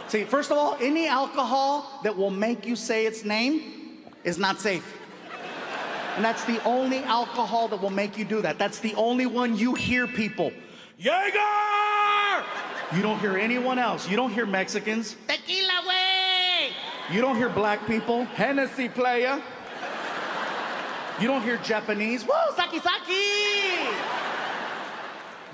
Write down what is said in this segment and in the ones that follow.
See, first of all, any alcohol that will make you say its name is not safe. And that's the only alcohol that will make you do that. That's the only one you hear people. Jaeger! You don't hear anyone else. You don't hear Mexicans. Tequila, way! You don't hear black people. Hennessy, playa. You don't hear Japanese. Woo, saki saki!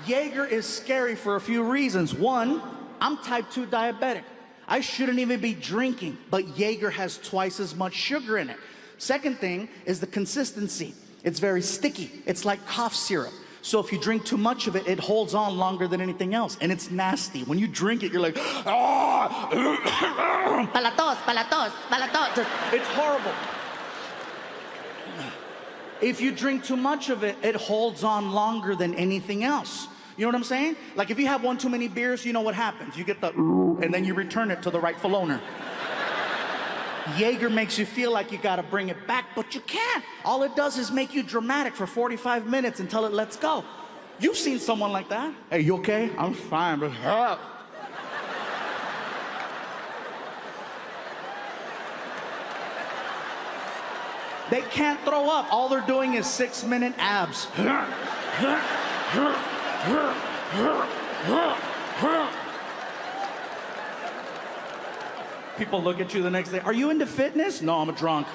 Jaeger is scary for a few reasons. One, I'm type 2 diabetic. I shouldn't even be drinking, but Jaeger has twice as much sugar in it. Second thing is the consistency. It's very sticky. It's like cough syrup. So if you drink too much of it, it holds on longer than anything else, and it's nasty. When you drink it, you're like, ah! Palatos, palatos, palatos. It's horrible. If you drink too much of it, it holds on longer than anything else. You know what I'm saying? Like if you have one too many beers, you know what happens. You get the and then you return it to the rightful owner. Jaeger makes you feel like you gotta bring it back, but you can't. All it does is make you dramatic for 45 minutes until it lets go. You've seen someone like that. Hey, you okay? I'm fine, but they can't throw up. All they're doing is 6-minute abs. People look at you the next day. Are you into fitness? No, I'm a drunk.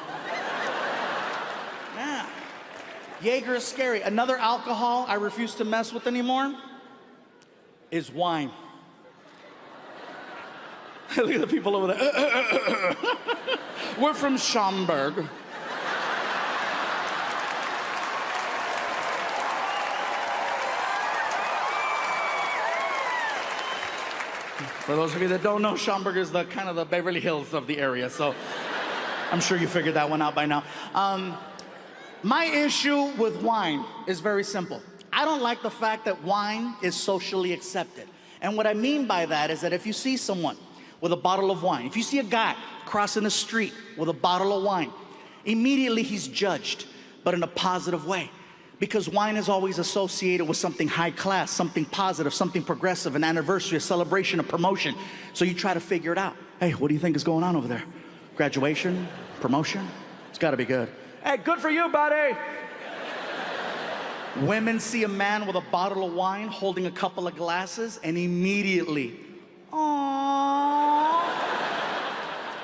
Yeah. Jaeger is scary. Another alcohol I refuse to mess with anymore is wine. Look at the people over there. We're from Schaumburg. For those of you that don't know, Schaumburg is the kind of the Beverly Hills of the area, so I'm sure you figured that one out by now. My issue with wine is very simple. I don't like the fact that wine is socially accepted. And what I mean by that is that if you see someone with a bottle of wine, if you see a guy crossing the street with a bottle of wine, immediately he's judged, but in a positive way. Because wine is always associated with something high class, something positive, something progressive, an anniversary, a celebration, a promotion. So you try to figure it out. Hey, what do you think is going on over there? Graduation? Promotion? It's gotta be good. Hey, good for you, buddy! Women see a man with a bottle of wine holding a couple of glasses and immediately, aww,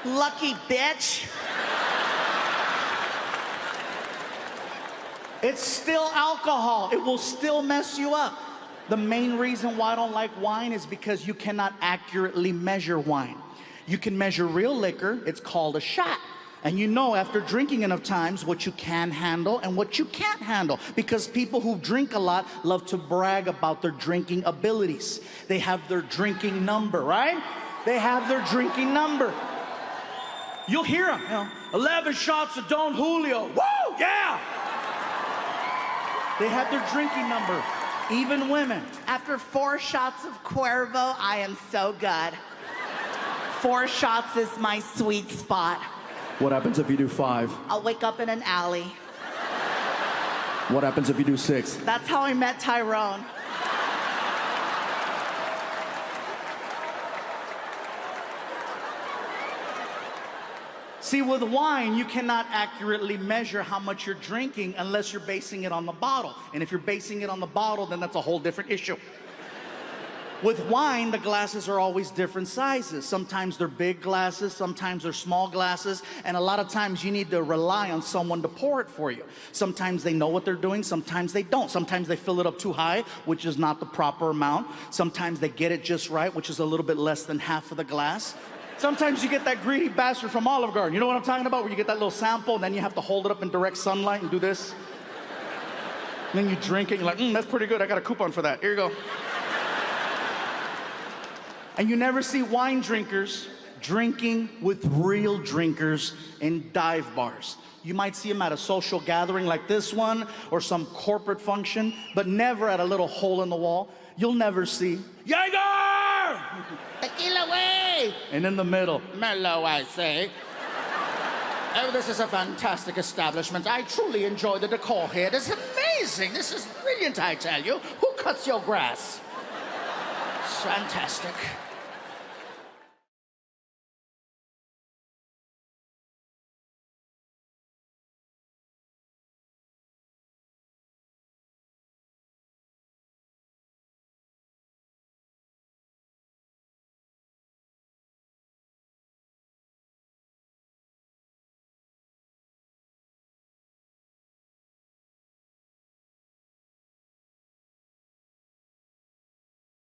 Lucky bitch. it's still alcohol. It will still mess you up. The main reason why I don't like wine is because you cannot accurately measure wine. You can measure real liquor. It's called a shot. And you know after drinking enough times what you can handle and what you can't handle. Because people who drink a lot love to brag about their drinking abilities. They have their drinking number, right? They have their drinking number. You'll hear them, you know, 11 shots of Don Julio. Woo, yeah! They have their drinking number. Even women. After 4 shots of Cuervo, I am so good. 4 shots is my sweet spot. What happens if you do 5? I'll wake up in an alley. What happens if you do 6? That's how I met Tyrone. See, with wine, you cannot accurately measure how much you're drinking unless you're basing it on the bottle. And if you're basing it on the bottle, then that's a whole different issue. With wine, the glasses are always different sizes. Sometimes they're big glasses, sometimes they're small glasses, and a lot of times you need to rely on someone to pour it for you. Sometimes they know what they're doing, sometimes they don't. Sometimes they fill it up too high, which is not the proper amount. Sometimes they get it just right, which is a little bit less than half of the glass. Sometimes you get that greedy bastard from Olive Garden. You know what I'm talking about? Where you get that little sample and then you have to hold it up in direct sunlight and do this. And then you drink it, you're like, that's pretty good. I got a coupon for that. Here you go. And you never see wine drinkers drinking with real drinkers in dive bars. You might see them at a social gathering like this one or some corporate function, but never at a little hole in the wall. You'll never see Jaeger! Tequila way! And in the middle, Mellow, I say. Oh, this is a fantastic establishment. I truly enjoy the decor here. This is amazing. This is brilliant, I tell you. Who cuts your grass? It's fantastic.